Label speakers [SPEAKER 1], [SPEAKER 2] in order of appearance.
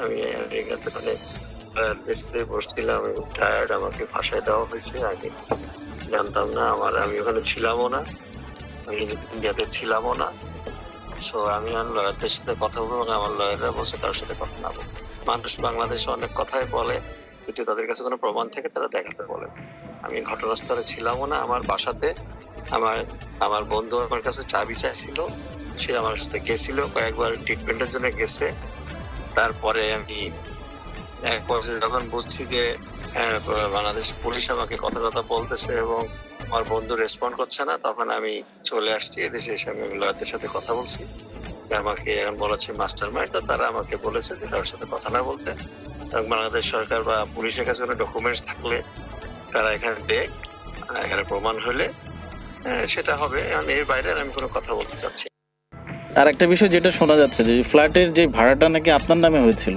[SPEAKER 1] আমি আমেরিকাতে দেশে বসছিলাম এবং টায়ার্ড, আমাকে ফাঁসায় দেওয়া হয়েছে। আগে জানতাম না, আমি ওখানে ছিলামও না, আমি ইন্ডিয়াতে ছিলামও না। সো আমি আমার লয়ারদের সাথে কথা বলবো এবং আমার লয়াররা বলছে কারোর সাথে কথা না বলবো। মানুষ বাংলাদেশে অনেক কথাই বলে, যদি তাদের কাছে কোনো প্রমাণ থাকে তারা দেখাতে বলে। আমি ঘটনাস্থলে ছিলামও না। আমার বাসাতে আমার আমার বন্ধু আমার কাছে চাবি চাইছিল, সে আমার সাথে গেছিল, কয়েকবার ট্রিটমেন্টের জন্য গেছে। তারপরে আমি এক পর্যায়ে যখন বুঝছি যে বাংলাদেশ পুলিশ আমাকে কথা কথা বলতেছে এবং আমার বন্ধু রেসপন্ড করছে না, তখন আমি চলে আসছি এদেশে। এসে আমি লয়ারদের সাথে কথা বলছি, আমাকে এখন বলেছে মাস্টার মাইন্ড। তো তারা আমাকে বলেছে যে তার সাথে কথা না বলতে, এবং বাংলাদেশ সরকার বা পুলিশের কাছে কোনো ডকুমেন্টস থাকলে তারা এখানে দেখ, এখানে প্রমাণ হলে সেটা হবে। এর বাইরে আমি কোনো কথা বলতে চাচ্ছি।
[SPEAKER 2] আর একটা বিষয় যেটা শোনা যাচ্ছে যে ফ্ল্যাটের যে ভাড়াটা নাকি আপনার নামে হয়েছিল।